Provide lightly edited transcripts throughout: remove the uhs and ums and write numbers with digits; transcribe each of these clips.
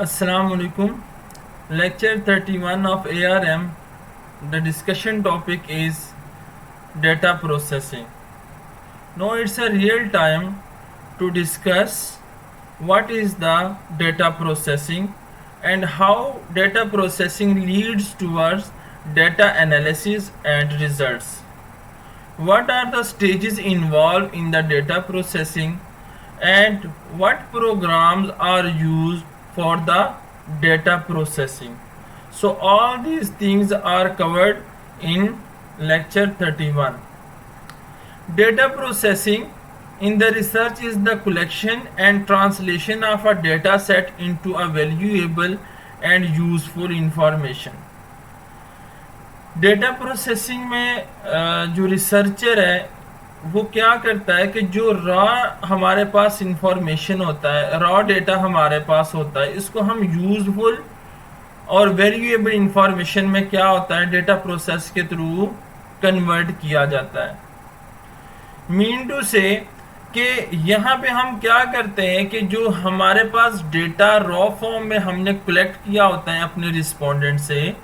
Assalamu alaikum. Lecture 31 of ARM. The discussion topic is data processing. Now it's a real time to discuss what is the data processing and how data processing leads towards data analysis and results. What are the stages involved in the data processing and what programs are used for the data processing. So all these things are covered in lecture 31. Data processing in the research is the collection and translation of a data set into a valuable and useful information. Data processing में जो researcher है वो क्या करता है कि जो raw हमारे पास इंफॉर्मेशन होता है, रॉ डेटा हमारे पास होता है, इसको हम यूजफुल और वेरिएबल इंफॉर्मेशन में क्या होता है डेटा प्रोसेस के थ्रू कन्वर्ट किया जाता है. मीन टू से कि यहाँ पे हम क्या करते हैं कि जो हमारे पास डेटा रॉ फॉर्म में हमने कलेक्ट किया होता है अपने रिस्पोंडेंट से,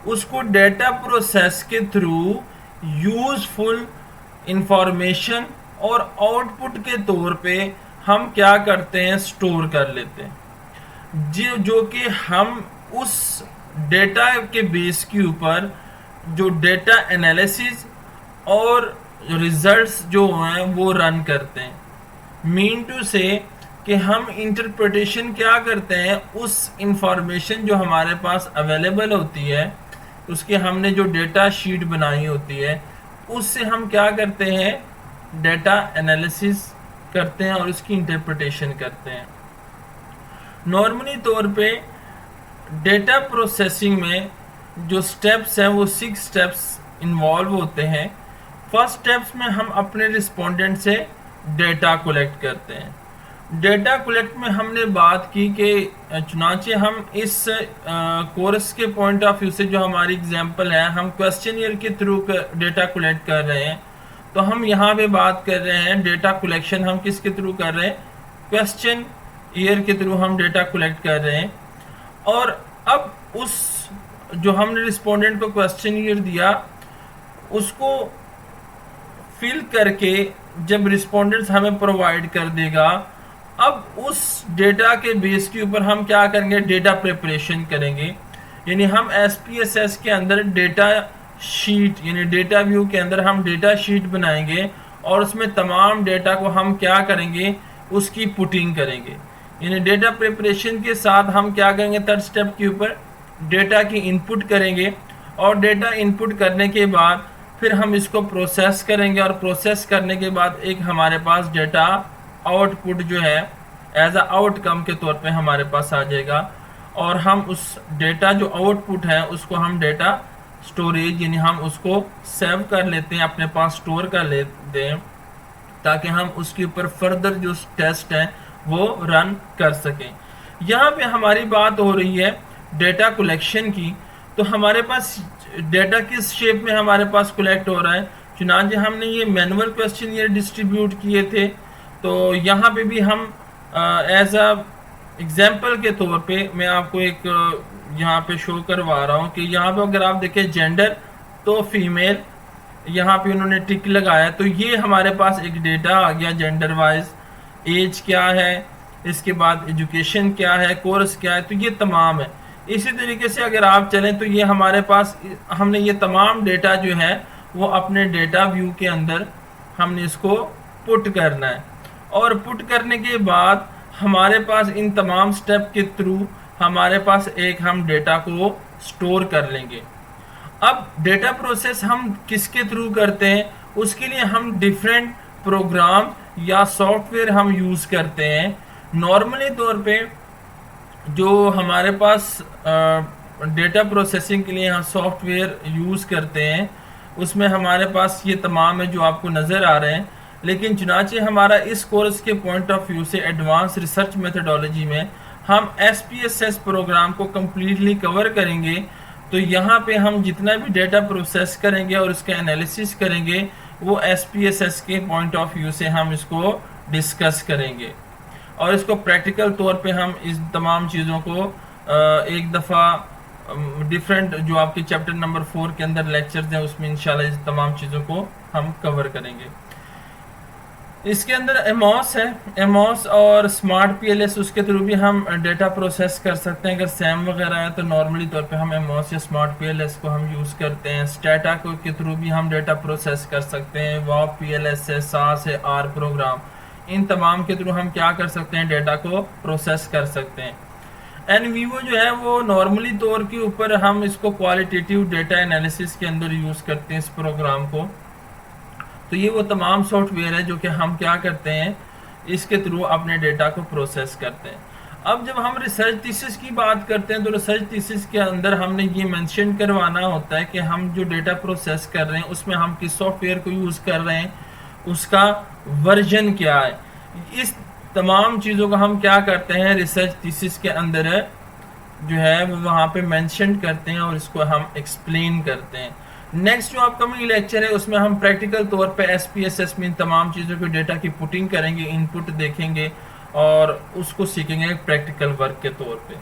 उसको डेटा प्रोसेस के थ्रू यूजफुल इंफॉर्मेशन और आउटपुट के तौर पे हम क्या करते हैं, स्टोर कर लेते हैं, जो कि हम उस डेटा के बेस के ऊपर जो डेटा एनालिसिस और रिजल्ट्स जो हैं वो रन करते हैं. मीन टू से कि हम इंटरप्रिटेशन क्या करते हैं, उस इंफॉर्मेशन जो हमारे पास अवेलेबल होती है, उसके हमने जो डेटा शीट बनाई होती है, उससे हम क्या करते हैं, डेटा एनालिसिस करते हैं और उसकी इंटरप्रिटेशन करते हैं. नॉर्मली तौर पे डेटा प्रोसेसिंग में जो स्टेप्स हैं वो 6 स्टेप्स इन्वॉल्व होते हैं. फर्स्ट स्टेप्स में हम अपने रिस्पोंडेंट से डेटा कलेक्ट करते हैं. डेटा कलेक्ट में हमने बात की कि चुनाचे हम इस कोर्स के पॉइंट ऑफ व्यू से जो हमारी एग्जांपल है, हम क्वेश्चनियर के थ्रू डेटा कलेक्ट कर रहे हैं, तो हम यहाँ पे बात कर रहे हैं डेटा कलेक्शन हम किसके थ्रू कर रहे हैं, क्वेश्चन ईयर के थ्रू हम डेटा कलेक्ट कर रहे हैं. और अब उस जो हमने रिस्पोंडेंट को क्वेश्चन ईयर दिया उसको फिल करके जब रिस्पोंडेंट्स हमें प्रोवाइड कर देगा, अब उस डेटा के बेस के ऊपर हम क्या करेंगे, डेटा प्रिपरेशन करेंगे. यानी हम SPSS के अंदर डेटा शीट यानी डेटा व्यू के अंदर हम डेटा शीट बनाएंगे और उसमें तमाम डेटा को हम क्या करेंगे, उसकी पुटिंग करेंगे. यानी डेटा प्रिपरेशन के साथ हम क्या करेंगे, थर्ड स्टेप के ऊपर डेटा की इनपुट करेंगे और डेटा इनपुट करने के बाद फिर हम इसको प्रोसेस करेंगे और प्रोसेस करने के बाद एक हमारे पास डेटा आउटपुट जो है एज अ आउटकम के तौर पे हमारे पास आ जाएगा और हम उस डेटा जो आउटपुट है उसको हम डेटा स्टोरेज यानी हम उसको सेव कर लेते हैं, अपने पास स्टोर कर लेते हैं ताकि हम उसके ऊपर फर्दर जो टेस्ट है वो रन कर सकें. यहाँ पे हमारी बात हो रही है डेटा कलेक्शन की. तो हमारे पास डेटा किस शेप में हमारे पास कलेक्ट हो रहा है, चुनांचे हमने ये मैनुअल क्वेश्चन ये डिस्ट्रीब्यूट किए थे. तो यहाँ पे भी हम एज अ एग्जाम्पल के तौर पे मैं आपको एक यहाँ पे शो करवा रहा हूँ कि यहाँ पे अगर आप देखें जेंडर तो फीमेल, यहाँ पे उन्होंने टिक लगाया, तो ये हमारे पास एक डेटा आ गया जेंडर वाइज. एज क्या है, इसके बाद एजुकेशन क्या है, कोर्स क्या है, तो ये तमाम है. इसी तरीके से अगर आप चलें तो ये हमारे पास हमने ये तमाम डेटा जो है वो अपने डेटा व्यू के अंदर हमने इसको पुट करना है और पुट करने के बाद हमारे पास इन तमाम स्टेप के थ्रू हमारे पास एक हम डेटा को स्टोर कर लेंगे. अब डेटा प्रोसेस हम किसके थ्रू करते हैं, उसके लिए हम डिफरेंट प्रोग्राम या सॉफ्टवेयर हम यूज़ करते हैं. नॉर्मली तौर पे जो हमारे पास डेटा प्रोसेसिंग के लिए हम सॉफ्टवेयर यूज़ करते हैं उसमें हमारे पास ये तमाम है जो आपको नज़र आ रहे हैं. लेकिन चुनाचे हमारा इस कोर्स के पॉइंट ऑफ व्यू से एडवांस रिसर्च मेथडोलॉजी में हम SPSS प्रोग्राम को कम्प्लीटली कवर करेंगे. तो यहाँ पे हम जितना भी डेटा प्रोसेस करेंगे और उसका एनालिसिस करेंगे वो SPSS के पॉइंट ऑफ व्यू से हम इसको डिस्कस करेंगे. اور اس کو پریکٹیکل طور پہ ہم اس تمام چیزوں کو ایک دفعہ ڈفرینٹ جو آپ کے چیپٹر نمبر 4 کے اندر لیکچرز ہیں اس میں انشاءاللہ اس تمام چیزوں کو ہم کور کریں گے. اس کے اندر ایموس ہے، ایموس اور اسمارٹ پی ایل ایس، اس کے تھرو بھی ہم ڈیٹا پروسیس کر سکتے ہیں. اگر سیم وغیرہ ہے تو نارملی طور پہ ہم ایموس یا اسمارٹ پی ایل ایس کو ہم یوز کرتے ہیں. اسٹیٹا کے تھرو بھی ہم ڈیٹا پروسیس کر سکتے ہیں. واپ پی ایل ایس ہے، ساس ہے، آر پروگرام، ان تمام کے تھرو ہم کیا کر سکتے ہیں، ڈیٹا کو پروسیس کر سکتے ہیں. این ویوو جو ہے وہ نارملی طور کے اوپر ہم اس کو کوالٹیٹیو ڈیٹا انالیسس کے اندر یوز کرتے ہیں اس پروگرام کو. تو یہ وہ تمام سافٹ ویئر ہے جو کہ ہم کیا کرتے ہیں، اس کے تھرو اپنے ڈیٹا کو پروسیس کرتے ہیں. اب جب ہم ریسرچ تھیسس کی بات کرتے ہیں تو ریسرچ تھیسس کے اندر ہم نے یہ مینشن کروانا ہوتا ہے کہ ہم جو ڈیٹا پروسیس کر رہے ہیں اس میں ہم کس سافٹ ویئر کو یوز کر رہے ہیں، اس کا ورژن کیا ہے. اس تمام چیزوں کو ہم کیا کرتے ہیں ریسرچ تھیسس کے اندر جو ہے وہ وہاں پہ مینشن کرتے ہیں اور اس کو ہم ایکسپلین کرتے ہیں. نیکسٹ جو اپ کمنگ لیکچر ہے اس میں ہم پریکٹیکل طور پہ ایس پی ایس ایس میں ان تمام چیزوں کو ڈیٹا کی پٹنگ کریں گے، ان پٹ دیکھیں گے اور اس کو سیکھیں گے پریکٹیکل ورک کے طور پہ.